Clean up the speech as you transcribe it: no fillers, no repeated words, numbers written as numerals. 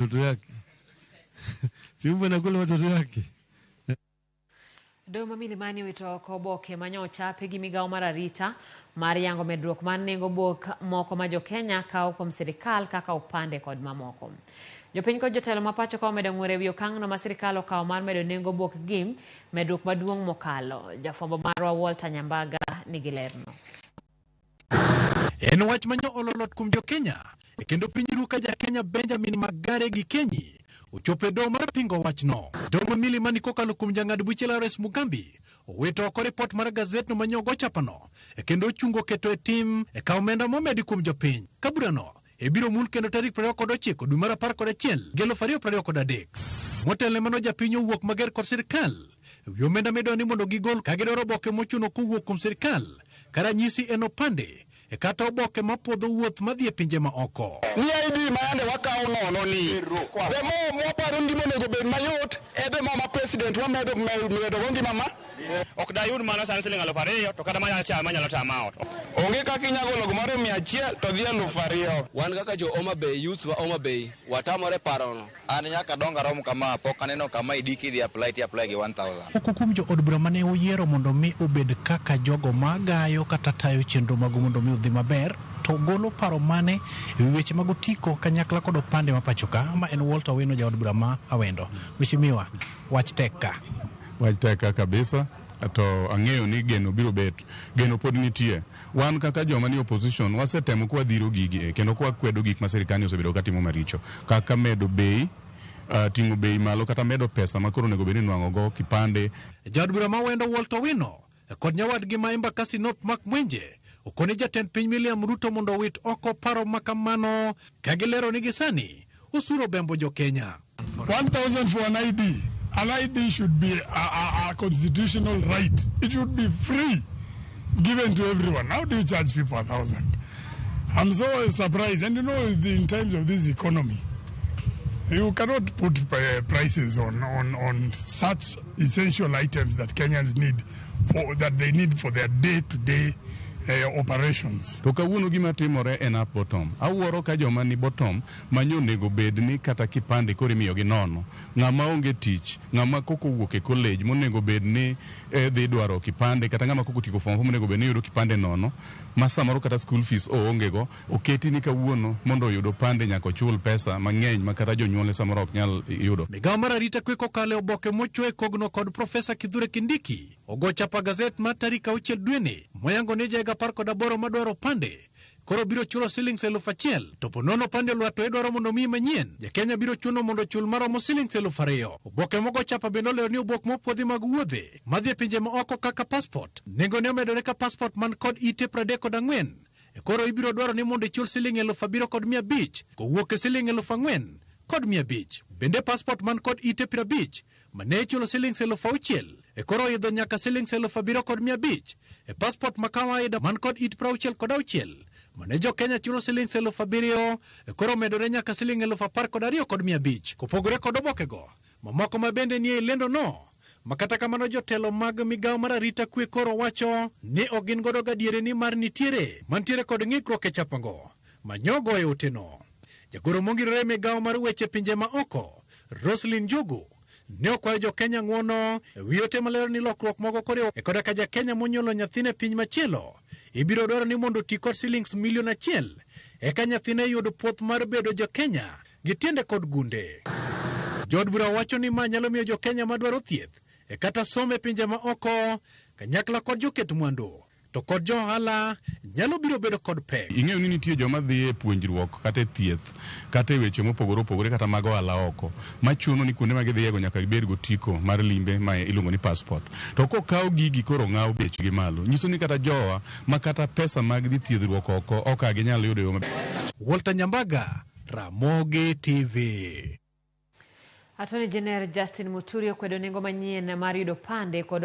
watoto yake. Simba nakula watoto yake. Doma milimani wito koboke manyocha pegi migao mararita mari yango medruok man nengo bok moko ma jo Kenya kao kuom sirikal kaka upande kod mamoko. Jopiny kod jotelo mapacho kao medo ng'were wi okang' no ma sirikal okao mar medo nengo bok gi medruok maduong' mokalo. Jafwambo marwa Walter Nyambaga nigi lerno. En wach manyo ololot kuom jo Kenya kendo pinyru ka ja Kenya Benjamin Magare gi Kenyi uchope do mar pingo wachno. Doma milimani kokalo kuom jang'ad buche Lawrence Mugambi owito oko report mar gazet no manyogo chapano kendo chungo keto e tim ka omenda momedi kuom jopiny. Kaburano ebiro mul kendo tarik 29 dwe mar 11 2023. Motelo mano japiny owuok mager kod sirikal wi omenda medo ni mondo gigol ka gidwaro oboke mochuno kowuok kuom sirikal karanyisi en opande kata oboke mapodho wuoth madhi e pinje ma oko. Ni ID maande wakao nono ni. Demo mwaparo ndimo nego bed mayot ebe mama president wa medo gongi mama. Ok dayud mana sana siling 2,000 to kada manyalo tama ot. Onge kaka inyalo logo mare 100 to dhi 2,000. Wan kaka jo Homa Bay youth wa Homa Bay watamore parono. An nyaka donga rom kama pok aneno kama idiki dhi apply gi 1,000. Kukum jo od bura mane oyiero mondo mi obed kaka jogo magayo kata tayo chenro mag mondo mi odhi maber to golo paro mane weche mag otiko kanyakla kod opande mapachoka ma en Walter Wino ja od bura ma Awendo. Mheshimiwa wach teka. Wach teka kabisa. To ang'eyo ni geno biro bet, geno pod nitie. Wan kaka joma ni opposition wasetemo kwa dhiro gigi kendo kwa kwedo gik ma sirikal osebedo katimo maricho kaka medo bei, tingo bei malo kata medo pesa makoro nego beni nwang'o go kipande. Jaod bura ma Awendo Walter Wino kod nyawadgi ma Embakasi North Mark Mwenje okone jatend piny William Ruto mondo wit oko paro makamano ka gilero ni gisani usuro bembo jo Kenya. 1,000 for an ID. An ID should be a constitutional right. It should be free, given to everyone. How do you charge people 1,000? I'm so surprised. And you know, in terms of this economy, you cannot put prices on such essential items that Kenyans need, that they need for their day-to-day operations. To kawuono gima timore en up bottom. Awuoro ka joma ni bottom manyo nego bed ni kata kipande kore miyo gi nono. Ng'ama onge tich, ng'ama koko wuok e college monego bed ni dhi dwaro kipande kata ng'ama koko tiko form monego bed ni yudo kipande nono. Ma samoro kata school fees onge go. Oketi ni kawuono mondo yudo pande nyako chul pesa mang'eny ma kata jonyuol samoro ok nyal yudo. Migawo mar arita kwe kokalo oboke mochwe kogno kod Profesa Kithure Kindiki ogo chapa gazet mar tarik 6 dweni moyango ni jega 18 madwaro pande koro biro chulo shillings 1,000 to ponono pande lwato edwaro mondo mi manyien ja Kenya biro chuno mondo chul maromo shillings 2,000. Oboke mogo chapa bendo leo ni obok mopodhi mag wuodhe madhi e pinje ma oko kaka passport nengo ne omedore ka passport man kod ite 34 koro ibiro dwaro ni mondo chul shilling 7,500 kowuok e shilling 4,500. Bende passport man kod ite 50 mane chulo shillings 6,000 koro idho nyaka shillings 7,500. Passport makawaida man kod it 66 mane jo Kenya chulo shillings 7,000 koro medore nyaka shilling 12,500. Kopogore kod oboke go mamoko ma bende nie e lendo no makata kamano jotelo mag migawo mar arita kwe koro wacho ni ogin godo gadiere ni mar nitiere mantiere kod ng'ikruok e chapango manyogo e oteno. Jagoro mongirore migawo mar weche pinje ma oko Roslyn Njogu ne okwayo jo Kenya ng'wono wi ote malero ni lokruok mogo kore koda ka ja Kenya monyuolo nyathine piny machielo ibiro dwaro ni mondo ti kod shillings 1,000,000 eka nyathine yud puoth mar bedo jo Kenya gi tiende kod gunde. Jod bura wacho ni ma nyalo miyo jo Kenya madwaro thieth kata some pinje ma oko kanyakla kod joket mwandu to kod jo ohala nyalo biro bedo kod pek. Ing'eyo ni nitie joma dhi e puonjruok kata thieth kata weche mopogore opogore kata mag ohala oko machuno ni kuonde ma gidhiego nyaka gibed go tiko mar limbe ma iluongo ni passport. To kokaw gigi koro ng'aw bechgi malo nyiso ni kata jowa ma kata pesa mag dhi thiedhruok oko ok ginyalo yudo yo. Walter Nyambaga, Ramogi TV. Attorney General Justin Muturi okwedo nengo manyien mar yudo pande kod